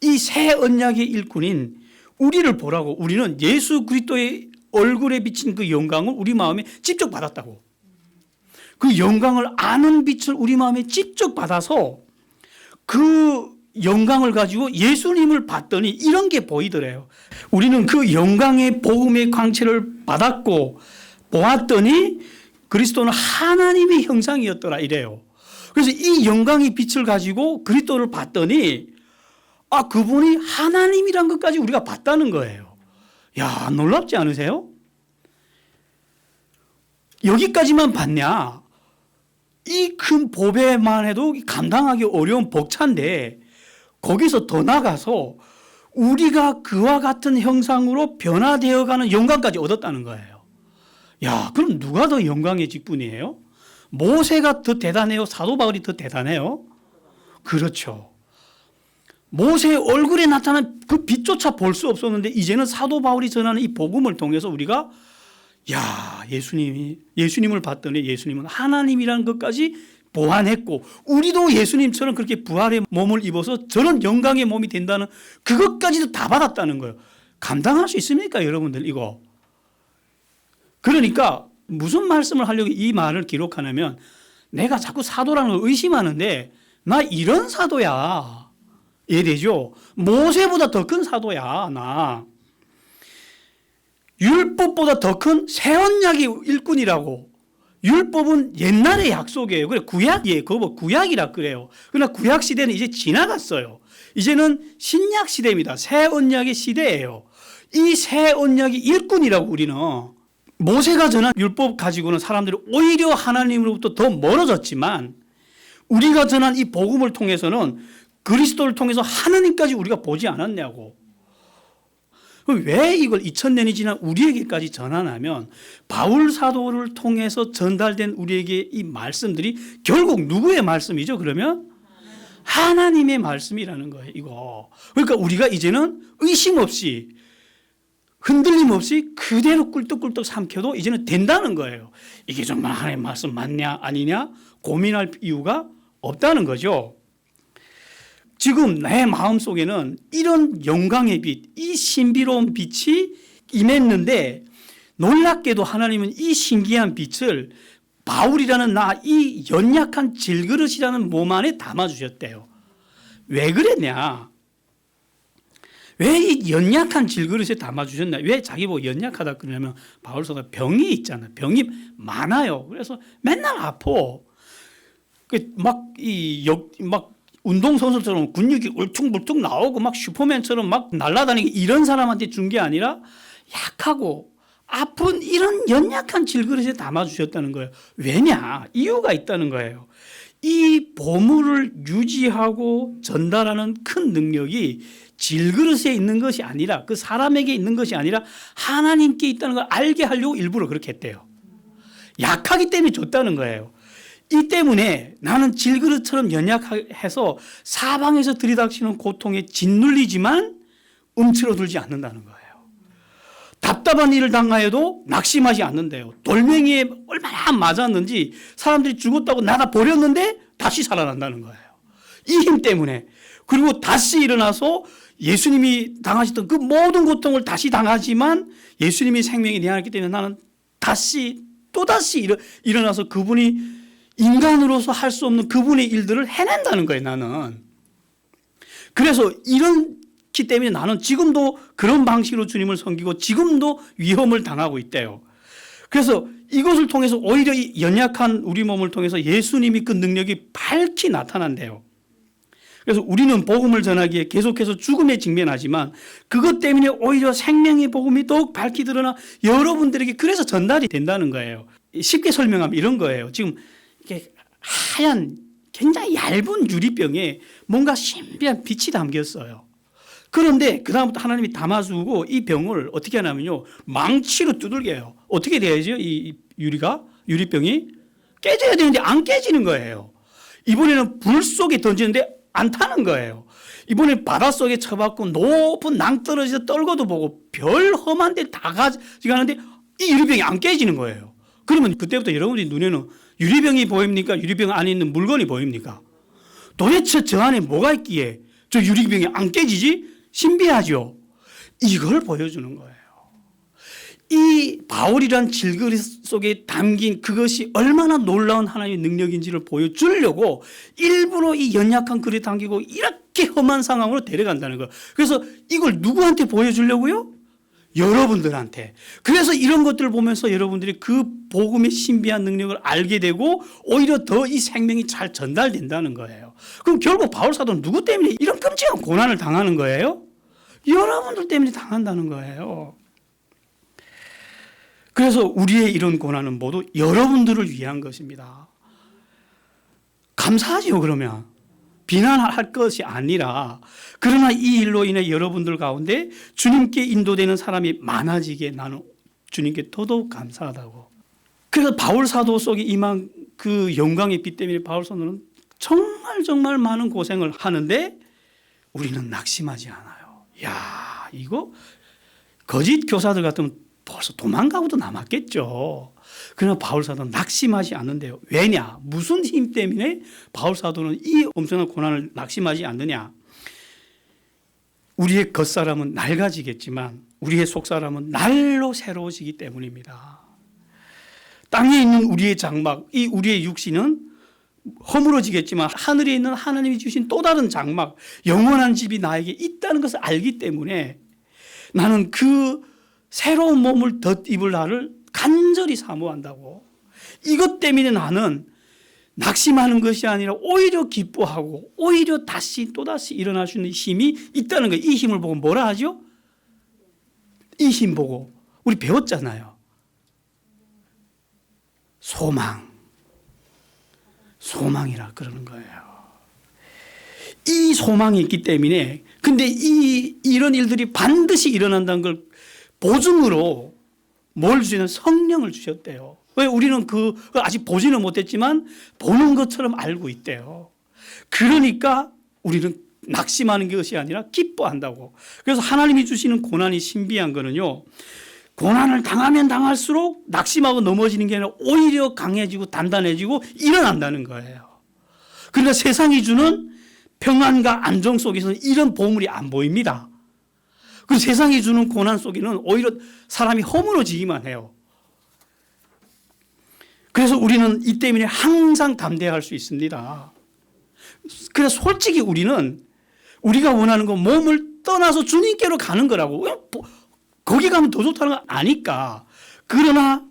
이 새 언약의 일꾼인 우리를 보라고, 우리는 예수 그리스도의 얼굴에 비친 그 영광을 우리 마음에 직접 받았다고. 그 영광을 아는 빛을 우리 마음에 직접 받아서 그 영광을 가지고 예수님을 봤더니 이런 게 보이더래요. 우리는 그 영광의 복음의 광채를 받았고 보았더니 그리스도는 하나님의 형상이었더라 이래요. 그래서 이 영광의 빛을 가지고 그리스도를 봤더니 그분이 하나님이란 것까지 우리가 봤다는 거예요. 야, 놀랍지 않으세요? 여기까지만 봤냐? 이 큰 보배만 해도 감당하기 어려운 벅찬데 거기서 더 나가서 우리가 그와 같은 형상으로 변화되어가는 영광까지 얻었다는 거예요. 야, 그럼 누가 더 영광의 직분이에요? 모세가 더 대단해요? 사도 바울이 더 대단해요? 그렇죠. 모세의 얼굴에 나타난 그 빛조차 볼 수 없었는데 이제는 사도 바울이 전하는 이 복음을 통해서 우리가 예수님을 봤더니 예수님은 하나님이라는 것까지 보완했고 우리도 예수님처럼 그렇게 부활의 몸을 입어서 저런 영광의 몸이 된다는 그것까지도 다 받았다는 거예요. 감당할 수 있습니까, 여러분들 이거? 그러니까 무슨 말씀을 하려고 이 말을 기록하냐면 내가 자꾸 사도라는 걸 의심하는데 나 이런 사도야. 이해되죠? 모세보다 더 큰 사도야, 나. 율법보다 더 큰 새 언약의 일꾼이라고. 율법은 옛날의 약속이에요. 그래, 구약이에요. 그거 구약이라 그래요. 그러나 구약 시대는 이제 지나갔어요. 이제는 신약 시대입니다. 새 언약의 시대예요. 이 새 언약의 일꾼이라고 우리는. 모세가 전한 율법 가지고는 사람들이 오히려 하나님으로부터 더 멀어졌지만 우리가 전한 이 복음을 통해서는 그리스도를 통해서 하나님까지 우리가 보지 않았냐고. 왜 이걸 2000년이 지난 우리에게까지 전하냐면 바울 사도를 통해서 전달된 우리에게 이 말씀들이 결국 누구의 말씀이죠? 그러면 하나님의 말씀이라는 거예요. 이거. 그러니까 우리가 이제는 의심 없이 흔들림 없이 그대로 꿀떡꿀떡 삼켜도 이제는 된다는 거예요. 이게 정말 하나님의 말씀 맞냐 아니냐 고민할 이유가 없다는 거죠. 지금 내 마음속에는 이런 영광의 빛, 이 신비로운 빛이 임했는데 놀랍게도 하나님은 이 신기한 빛을 바울이라는 나 이 연약한 질그릇이라는 몸 안에 담아주셨대요. 왜 그랬냐? 왜 이 연약한 질그릇에 담아주셨냐? 왜 자기 보고 연약하다 그러냐면 바울서가 병이 있잖아요. 병이 많아요. 그래서 맨날 아파. 막 운동선수처럼 근육이 울퉁불퉁 나오고 막 슈퍼맨처럼 막 날아다니고 이런 사람한테 준 게 아니라 약하고 아픈 이런 연약한 질그릇에 담아주셨다는 거예요. 왜냐? 이유가 있다는 거예요. 이 보물을 유지하고 전달하는 큰 능력이 질그릇에 있는 것이 아니라 그 사람에게 있는 것이 아니라 하나님께 있다는 걸 알게 하려고 일부러 그렇게 했대요. 약하기 때문에 줬다는 거예요. 이 때문에 나는 질그릇처럼 연약해서 사방에서 들이닥치는 고통에 짓눌리지만 움츠러들지 않는다는 거예요. 답답한 일을 당하여도 낙심하지 않는데요. 돌멩이에 얼마나 맞았는지 사람들이 죽었다고 나다 버렸는데 다시 살아난다는 거예요. 이 힘 때문에. 그리고 다시 일어나서 예수님이 당하셨던 그 모든 고통을 다시 당하지만 예수님이 생명이 내 안에 있기 때문에 나는 또다시 일어나서 그분이 인간으로서 할 수 없는 그분의 일들을 해낸다는 거예요, 나는. 그래서 이렇기 때문에 나는 지금도 그런 방식으로 주님을 섬기고 지금도 위험을 당하고 있대요. 그래서 이것을 통해서 오히려 이 연약한 우리 몸을 통해서 예수님이 그 능력이 밝히 나타난대요. 그래서 우리는 복음을 전하기에 계속해서 죽음에 직면하지만 그것 때문에 오히려 생명의 복음이 더욱 밝히 드러나 여러분들에게 그래서 전달이 된다는 거예요. 쉽게 설명하면 이런 거예요. 지금 이렇게 하얀 굉장히 얇은 유리병에 뭔가 신비한 빛이 담겼어요. 그런데 그 다음부터 하나님이 담아주고 이 병을 어떻게 하냐면요, 망치로 두들겨요. 어떻게 돼야죠? 이 유리병이 깨져야 되는데 안 깨지는 거예요. 이번에는 불 속에 던지는데 안 타는 거예요. 이번에 바닷속에 쳐박고 높은 낭떠러지에서 떨궈도 보고 별 험한 데 다 가져가는데 이 유리병이 안 깨지는 거예요. 그러면 그때부터 여러분들이 눈에는 유리병이 보입니까? 유리병 안에 있는 물건이 보입니까? 도대체 저 안에 뭐가 있기에 저 유리병이 안 깨지지? 신비하죠. 이걸 보여주는 거예요. 이 바울이란 질그릇 속에 담긴 그것이 얼마나 놀라운 하나님의 능력인지를 보여주려고 일부러 이 연약한 글에 담기고 이렇게 험한 상황으로 데려간다는 거예요. 그래서 이걸 누구한테 보여주려고요? 여러분들한테. 그래서 이런 것들을 보면서 여러분들이 그 복음의 신비한 능력을 알게 되고 오히려 더 이 생명이 잘 전달된다는 거예요. 그럼 결국 바울 사도는 누구 때문에 이런 끔찍한 고난을 당하는 거예요? 여러분들 때문에 당한다는 거예요. 그래서 우리의 이런 고난은 모두 여러분들을 위한 것입니다. 감사하죠, 그러면. 비난할 것이 아니라, 그러나 이 일로 인해 여러분들 가운데 주님께 인도되는 사람이 많아지게 나는 주님께 더더욱 감사하다고. 그래서 바울 사도 속에 임한 그 영광의 빛 때문에 바울 사도는 정말 많은 고생을 하는데 우리는 낙심하지 않아요. 야, 이거 거짓 교사들 같으면 벌써 도망가고도 남았겠죠. 그러나 바울 사도는 낙심하지 않는데요. 왜냐? 무슨 힘 때문에 바울 사도는 이 엄청난 고난을 낙심하지 않느냐? 우리의 겉사람은 낡아지겠지만 우리의 속사람은 날로 새로워지기 때문입니다. 땅에 있는 우리의 장막, 이 우리의 육신은 허물어지겠지만 하늘에 있는 하나님이 주신 또 다른 장막, 영원한 집이 나에게 있다는 것을 알기 때문에 나는 그 새로운 몸을 덧입을 날을 간절히 사모한다고. 이것 때문에 나는 낙심하는 것이 아니라 오히려 기뻐하고 오히려 또다시 일어날 수 있는 힘이 있다는 거예요. 이 힘을 보고 뭐라 하죠? 이 힘 보고 우리 배웠잖아요. 소망이라 그러는 거예요. 이 소망이 있기 때문에 근데 이런 일들이 반드시 일어난다는 걸 보증으로 뭘 주시는 성령을 주셨대요. 왜 우리는 아직 보지는 못했지만 보는 것처럼 알고 있대요. 그러니까 우리는 낙심하는 것이 아니라 기뻐한다고. 그래서 하나님이 주시는 고난이 신비한 거는요. 고난을 당하면 당할수록 낙심하고 넘어지는 게 아니라 오히려 강해지고 단단해지고 일어난다는 거예요. 그러니까 세상이 주는 평안과 안정 속에서는 이런 보물이 안 보입니다. 그 세상이 주는 고난 속에는 오히려 사람이 허물어지기만 해요. 그래서 우리는 이 때문에 항상 담대할 수 있습니다. 그래서 솔직히 우리가 원하는 건 몸을 떠나서 주님께로 가는 거라고. 거기 가면 더 좋다는 거 아니까. 그러나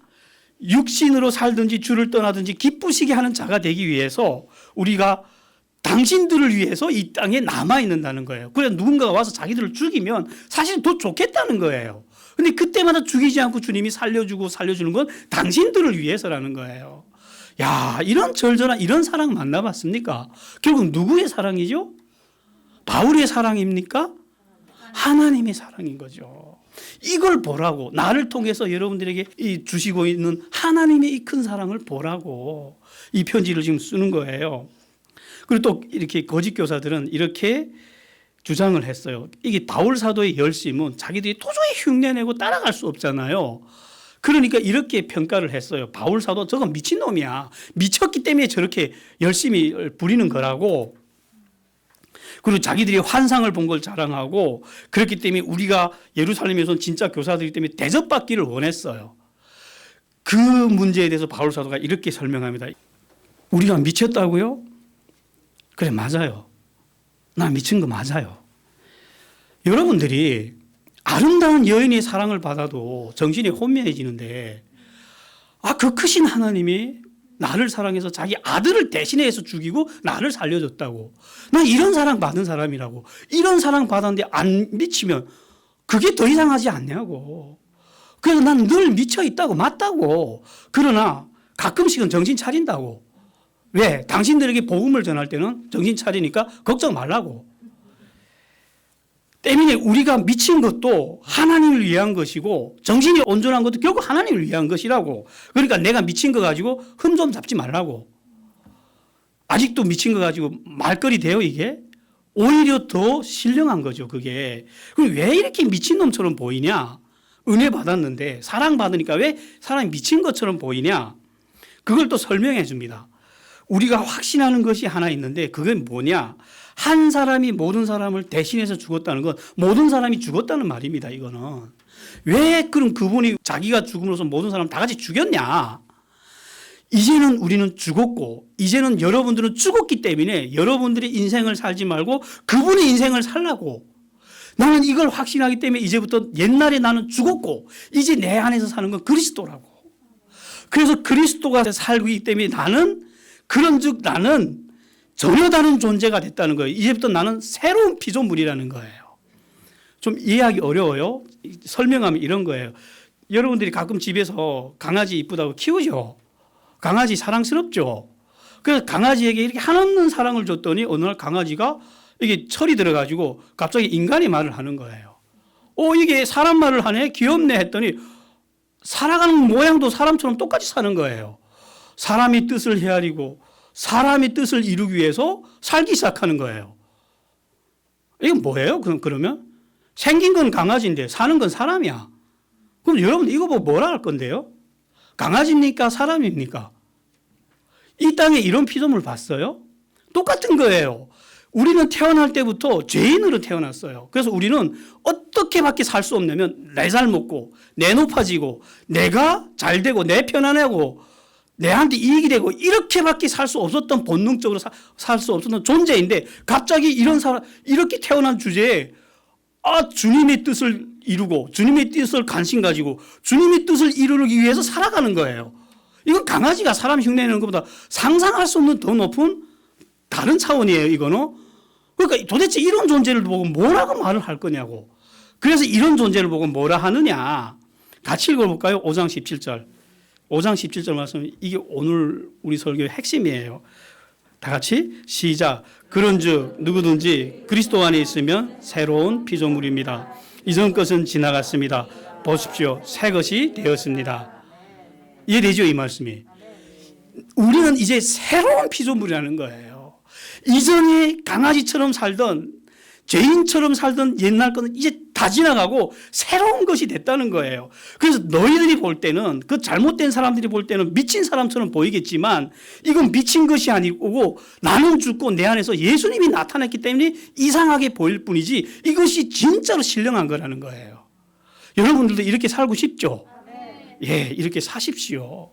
육신으로 살든지 주를 떠나든지 기쁘시게 하는 자가 되기 위해서 우리가 당신들을 위해서 이 땅에 남아있는다는 거예요. 그래서 누군가가 와서 자기들을 죽이면 사실 더 좋겠다는 거예요. 근데 그때마다 죽이지 않고 주님이 살려주는 건 당신들을 위해서라는 거예요. 야, 이런 절절한 이런 사랑 만나봤습니까? 결국 누구의 사랑이죠? 바울의 사랑입니까? 하나님의 사랑인 거죠. 이걸 보라고, 나를 통해서 여러분들에게 주시고 있는 하나님의 이 큰 사랑을 보라고 이 편지를 지금 쓰는 거예요. 그리고 또 이렇게 거짓 교사들은 이렇게 주장을 했어요. 이게 바울 사도의 열심은 자기들이 도저히 흉내내고 따라갈 수 없잖아요. 그러니까 이렇게 평가를 했어요. 바울 사도 저건 미친놈이야. 미쳤기 때문에 저렇게 열심히 부리는 거라고. 그리고 자기들이 환상을 본 걸 자랑하고 그렇기 때문에 우리가 예루살렘에서는 진짜 교사들이기 때문에 대접받기를 원했어요. 그 문제에 대해서 바울 사도가 이렇게 설명합니다. 우리가 미쳤다고요? 그래, 맞아요. 나 미친 거 맞아요. 여러분들이 아름다운 여인의 사랑을 받아도 정신이 혼미해지는데 그 크신 하나님이 나를 사랑해서 자기 아들을 대신해서 죽이고 나를 살려줬다고. 난 이런 사랑 받은 사람이라고. 이런 사랑 받았는데 안 미치면 그게 더 이상하지 않냐고. 그래서 난 늘 미쳐 있다고. 맞다고. 그러나 가끔씩은 정신 차린다고. 왜? 당신들에게 복음을 전할 때는 정신 차리니까 걱정 말라고. 때문에 우리가 미친 것도 하나님을 위한 것이고 정신이 온전한 것도 결국 하나님을 위한 것이라고. 그러니까 내가 미친 거 가지고 흠 좀 잡지 말라고. 아직도 미친 거 가지고 말거리 돼요 이게? 오히려 더 신령한 거죠 그게. 그럼 왜 이렇게 미친놈처럼 보이냐? 은혜 받았는데 사랑받으니까 왜 사람이 미친 것처럼 보이냐? 그걸 또 설명해 줍니다. 우리가 확신하는 것이 하나 있는데 그게 뭐냐? 한 사람이 모든 사람을 대신해서 죽었다는 건 모든 사람이 죽었다는 말입니다. 이거는. 왜 그럼 그분이 자기가 죽음으로써 모든 사람 다 같이 죽였냐? 이제는 우리는 죽었고 이제는 여러분들은 죽었기 때문에 여러분들의 인생을 살지 말고 그분의 인생을 살라고. 나는 이걸 확신하기 때문에 이제부터 옛날에 나는 죽었고 이제 내 안에서 사는 건 그리스도라고. 그래서 그리스도가 살기 때문에 그런즉 나는 전혀 다른 존재가 됐다는 거예요. 이제부터 나는 새로운 피조물이라는 거예요. 좀 이해하기 어려워요. 설명하면 이런 거예요. 여러분들이 가끔 집에서 강아지 이쁘다고 키우죠. 강아지 사랑스럽죠. 그래서 강아지에게 이렇게 한없는 사랑을 줬더니 어느 날 강아지가 이게 철이 들어가지고 갑자기 인간의 말을 하는 거예요. 이게 사람 말을 하네? 귀엽네 했더니 살아가는 모양도 사람처럼 똑같이 사는 거예요. 사람의 뜻을 헤아리고 사람의 뜻을 이루기 위해서 살기 시작하는 거예요. 이건 뭐예요? 그러면? 생긴 건 강아지인데 사는 건 사람이야. 그럼 여러분 이거 보고 뭐라 할 건데요? 강아지입니까? 사람입니까? 이 땅에 이런 피조물 봤어요? 똑같은 거예요. 우리는 태어날 때부터 죄인으로 태어났어요. 그래서 우리는 어떻게밖에 살 수 없냐면 내 잘 먹고 내 높아지고 내가 잘 되고 내 편안하고 내한테 이익이 되고 이렇게밖에 살 수 없었던 본능적으로 살 수 없었던 존재인데 갑자기 이렇게 태어난 주제에 주님의 뜻을 이루고 주님의 뜻을 관심 가지고 주님의 뜻을 이루기 위해서 살아가는 거예요. 이건 강아지가 사람 흉내내는 것보다 상상할 수 없는 더 높은 다른 차원이에요. 이거는. 그러니까 도대체 이런 존재를 보고 뭐라고 말을 할 거냐고. 그래서 이런 존재를 보고 뭐라 하느냐. 같이 읽어볼까요? 5장 17절 5장 17절 말씀, 이게 오늘 우리 설교의 핵심이에요. 다 같이 시작. 그런즉 누구든지 그리스도 안에 있으면 새로운 피조물입니다. 이전 것은 지나갔습니다. 보십시오. 새 것이 되었습니다. 이해되죠, 이 말씀이? 우리는 이제 새로운 피조물이라는 거예요. 이전에 강아지처럼 살던, 죄인처럼 살던 옛날 거는 이제 다 지나가고 새로운 것이 됐다는 거예요. 그래서 너희들이 볼 때는, 그 잘못된 사람들이 볼 때는 미친 사람처럼 보이겠지만 이건 미친 것이 아니고 나는 죽고 내 안에서 예수님이 나타났기 때문에 이상하게 보일 뿐이지 이것이 진짜로 신령한 거라는 거예요. 여러분들도 이렇게 살고 싶죠? 예, 이렇게 사십시오.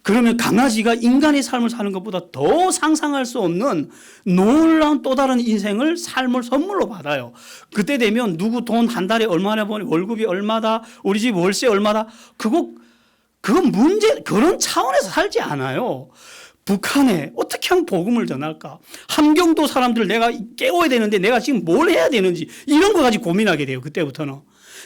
그러면 강아지가 인간의 삶을 사는 것보다 더 상상할 수 없는 놀라운 또 다른 인생을, 삶을 선물로 받아요. 그때 되면 누구 돈 한 달에 얼마나 버니, 월급이 얼마다, 우리 집 월세 얼마다, 그건 문제, 그런 차원에서 살지 않아요. 북한에 어떻게 하면 복음을 전할까? 함경도 사람들 내가 깨워야 되는데 내가 지금 뭘 해야 되는지 이런 거 가지고 고민하게 돼요. 그때부터는.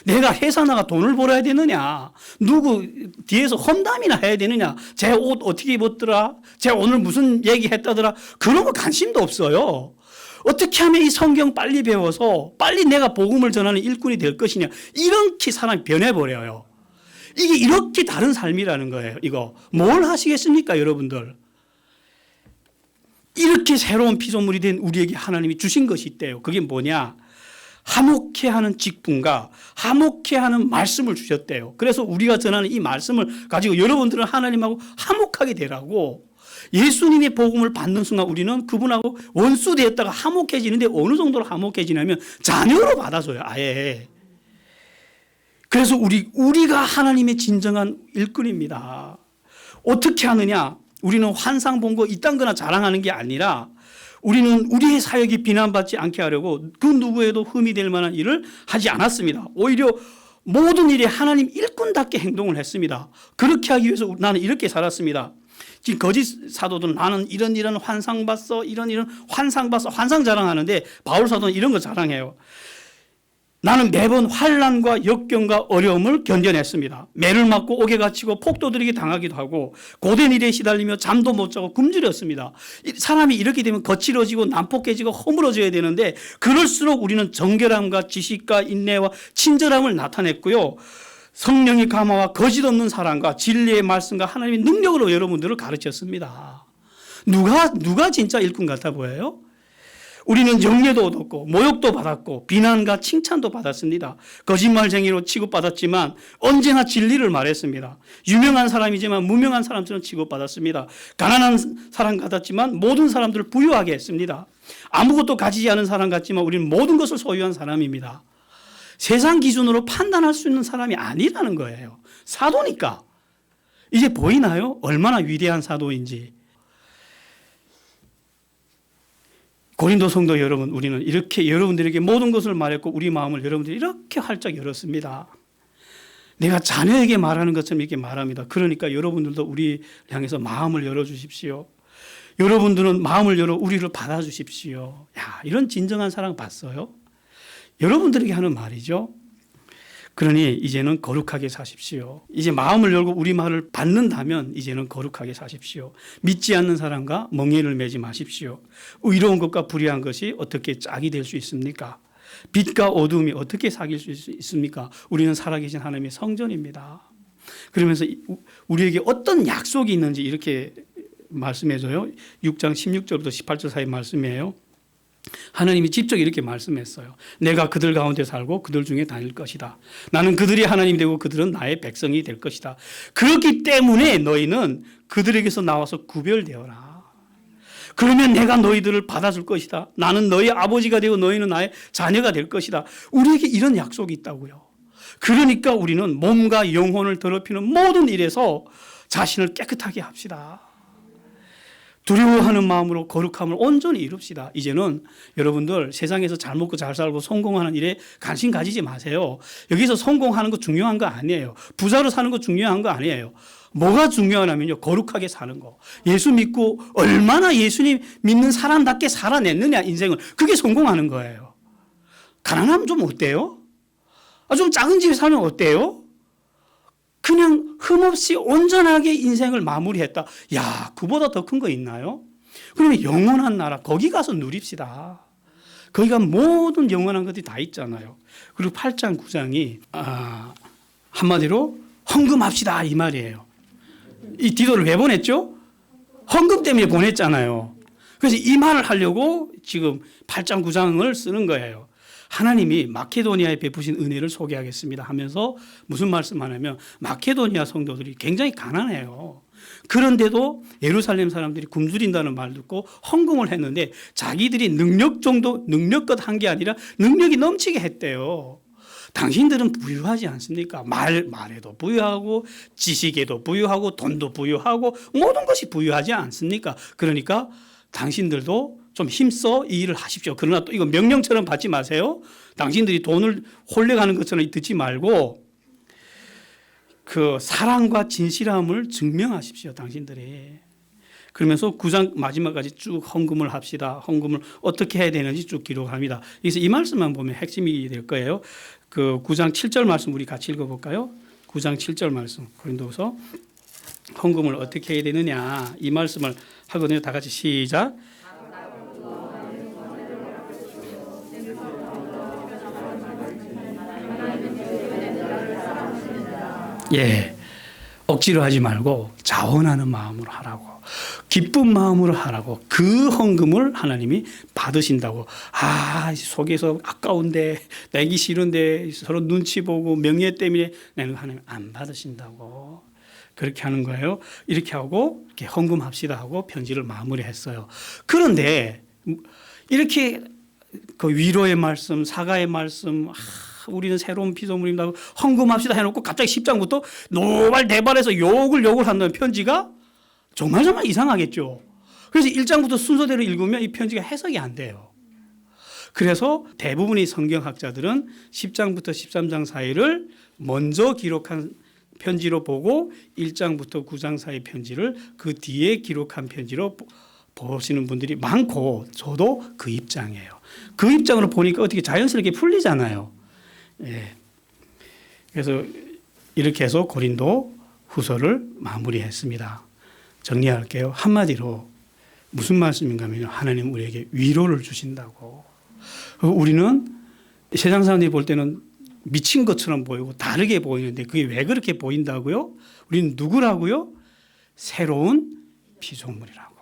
내가 회사 나가 돈을 벌어야 되느냐? 누구 뒤에서 험담이나 해야 되느냐? 제 옷 어떻게 입었더라? 제 오늘 무슨 얘기 했다더라? 그런 거 관심도 없어요. 어떻게 하면 이 성경 빨리 배워서 빨리 내가 복음을 전하는 일꾼이 될 것이냐? 이렇게 사람이 변해버려요. 이게 이렇게 다른 삶이라는 거예요. 이거 뭘 하시겠습니까, 여러분들? 이렇게 새로운 피조물이 된 우리에게 하나님이 주신 것이 있대요. 그게 뭐냐? 화목해하는 직분과 화목해하는 말씀을 주셨대요. 그래서 우리가 전하는 이 말씀을 가지고 여러분들은 하나님하고 화목하게 되라고. 예수님의 복음을 받는 순간 우리는 그분하고 원수 되었다가 화목해지는데 어느 정도로 화목해지냐면 자녀로 받아줘요. 아예. 그래서 우리가 하나님의 진정한 일꾼입니다. 어떻게 하느냐? 우리는 환상 본 거 이딴 거나 자랑하는 게 아니라 우리는 우리의 사역이 비난받지 않게 하려고 그 누구에도 흠이 될 만한 일을 하지 않았습니다. 오히려 모든 일에 하나님 일꾼답게 행동을 했습니다. 그렇게 하기 위해서 나는 이렇게 살았습니다. 지금 거짓 사도들은 나는 이런 환상 봤어, 이런 환상 봤어, 환상 자랑하는데 바울 사도는 이런 거 자랑해요. 나는 매번 환난과 역경과 어려움을 견뎌냈습니다. 매를 맞고 옥에 갇히고 폭도들에게 당하기도 하고 고된 일에 시달리며 잠도 못 자고 굶주렸습니다. 사람이 이렇게 되면 거칠어지고 난폭해지고 허물어져야 되는데 그럴수록 우리는 정결함과 지식과 인내와 친절함을 나타냈고요. 성령의 감화와 거짓 없는 사랑과 진리의 말씀과 하나님의 능력으로 여러분들을 가르쳤습니다. 누가 진짜 일꾼 같아 보여요? 우리는 영예도 얻었고 모욕도 받았고 비난과 칭찬도 받았습니다. 거짓말쟁이로 취급받았지만 언제나 진리를 말했습니다. 유명한 사람이지만 무명한 사람처럼 취급받았습니다. 가난한 사람 같았지만 모든 사람들을 부유하게 했습니다. 아무것도 가지지 않은 사람 같지만 우리는 모든 것을 소유한 사람입니다. 세상 기준으로 판단할 수 있는 사람이 아니라는 거예요. 사도니까. 이제 보이나요? 얼마나 위대한 사도인지. 고린도 성도 여러분, 우리는 이렇게 여러분들에게 모든 것을 말했고 우리 마음을 여러분들이 이렇게 활짝 열었습니다. 내가 자녀에게 말하는 것처럼 이렇게 말합니다. 그러니까 여러분들도 우리 향해서 마음을 열어주십시오. 여러분들은 마음을 열어 우리를 받아주십시오. 야, 이런 진정한 사랑 봤어요? 여러분들에게 하는 말이죠. 그러니 이제는 거룩하게 사십시오. 이제 마음을 열고 우리 말을 받는다면 이제는 거룩하게 사십시오. 믿지 않는 사람과 멍에를 매지 마십시오. 의로운 것과 불의한 것이 어떻게 짝이 될 수 있습니까? 빛과 어둠이 어떻게 사귈 수 있습니까? 우리는 살아계신 하나님의 성전입니다. 그러면서 우리에게 어떤 약속이 있는지 이렇게 말씀해줘요. 6장 16절부터 18절 사이 말씀이에요. 하나님이 직접 이렇게 말씀했어요. 내가 그들 가운데 살고 그들 중에 다닐 것이다. 나는 그들이 하나님이 되고 그들은 나의 백성이 될 것이다. 그렇기 때문에 너희는 그들에게서 나와서 구별되어라. 그러면 내가 너희들을 받아줄 것이다. 나는 너희 아버지가 되고 너희는 나의 자녀가 될 것이다. 우리에게 이런 약속이 있다고요. 그러니까 우리는 몸과 영혼을 더럽히는 모든 일에서 자신을 깨끗하게 합시다. 두려워하는 마음으로 거룩함을 온전히 이룹시다. 이제는 여러분들 세상에서 잘 먹고 잘 살고 성공하는 일에 관심 가지지 마세요. 여기서 성공하는 거 중요한 거 아니에요. 부자로 사는 거 중요한 거 아니에요. 뭐가 중요하냐면요, 거룩하게 사는 거. 예수 믿고 얼마나 예수님 믿는 사람답게 살아냈느냐, 인생을. 그게 성공하는 거예요. 가난하면 좀 어때요? 좀 작은 집에 살면 어때요? 그냥 흠없이 온전하게 인생을 마무리했다. 야, 그보다 더 큰 거 있나요? 그러면 영원한 나라 거기 가서 누립시다. 거기가 모든 영원한 것들이 다 있잖아요. 그리고 8장 9장이 한마디로 헌금합시다 이 말이에요. 이 디도를 왜 보냈죠? 헌금 때문에 보냈잖아요. 그래서 이 말을 하려고 지금 8장 9장을 쓰는 거예요. 하나님이 마케도니아에 베푸신 은혜를 소개하겠습니다 하면서 무슨 말씀하냐면 마케도니아 성도들이 굉장히 가난해요. 그런데도 예루살렘 사람들이 굶주린다는 말 듣고 헌금을 했는데 자기들이 능력껏 한 게 아니라 능력이 넘치게 했대요. 당신들은 부유하지 않습니까? 말에도 부유하고 지식에도 부유하고 돈도 부유하고 모든 것이 부유하지 않습니까? 그러니까 당신들도 좀 힘써 이 일을 하십시오. 그러나 또 이거 명령처럼 받지 마세요. 당신들이 돈을 홀려가는 것처럼 듣지 말고 그 사랑과 진실함을 증명하십시오. 당신들이. 그러면서 9장 마지막까지 쭉 헌금을 합시다. 헌금을 어떻게 해야 되는지 쭉 기록합니다. 그래서 이 말씀만 보면 핵심이 될 거예요. 그 9장 7절 말씀 우리 같이 읽어볼까요? 9장 7절 말씀 고린도서 헌금을 어떻게 해야 되느냐 이 말씀을 하거든요. 다 같이 시작. 예, 억지로 하지 말고 자원하는 마음으로 하라고, 기쁜 마음으로 하라고. 그 헌금을 하나님이 받으신다고. 속에서 아까운데 내기 싫은데 서로 눈치 보고 명예 때문에 내는 하나님 안 받으신다고. 그렇게 하는 거예요. 이렇게 하고 이렇게 헌금합시다 하고 편지를 마무리했어요. 그런데 이렇게 그 위로의 말씀, 사과의 말씀, 우리는 새로운 피조물입니다. 헌금합시다 해놓고 갑자기 10장부터 노발대발해서 욕을 한다는 편지가 정말 이상하겠죠. 그래서 1장부터 순서대로 읽으면 이 편지가 해석이 안 돼요. 그래서 대부분의 성경학자들은 10장부터 13장 사이를 먼저 기록한 편지로 보고 1장부터 9장 사이 편지를 그 뒤에 기록한 편지로 보시는 분들이 많고 저도 그 입장이에요. 그 입장으로 보니까 어떻게 자연스럽게 풀리잖아요. 예. 그래서 이렇게 해서 고린도 후서를 마무리했습니다. 정리할게요. 한마디로 무슨 말씀인가 하면 하나님 우리에게 위로를 주신다고. 우리는 세상 사람들이 볼 때는 미친 것처럼 보이고 다르게 보이는데 그게 왜 그렇게 보인다고요? 우리는 누구라고요? 새로운 피조물이라고.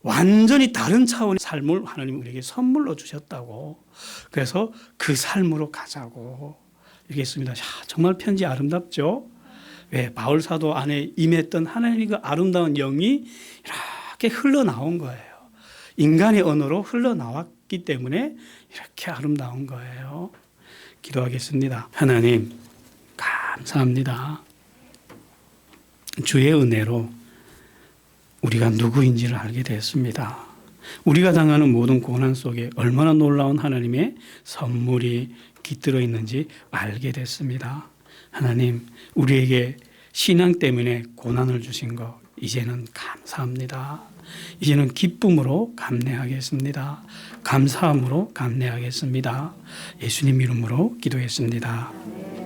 완전히 다른 차원의 삶을 하나님 우리에게 선물로 주셨다고. 그래서 그 삶으로 가자고 이렇게 했습니다. 정말 편지 아름답죠? 왜? 바울 사도 안에 임했던 하나님의 그 아름다운 영이 이렇게 흘러나온 거예요. 인간의 언어로 흘러나왔기 때문에 이렇게 아름다운 거예요. 기도하겠습니다. 하나님 감사합니다. 주의 은혜로 우리가 누구인지를 알게 됐습니다. 우리가 당하는 모든 고난 속에 얼마나 놀라운 하나님의 선물이 깃들어 있는지 알게 됐습니다. 하나님, 우리에게 신앙 때문에 고난을 주신 것 이제는 감사합니다. 이제는 기쁨으로 감내하겠습니다. 감사함으로 감내하겠습니다. 예수님 이름으로 기도했습니다.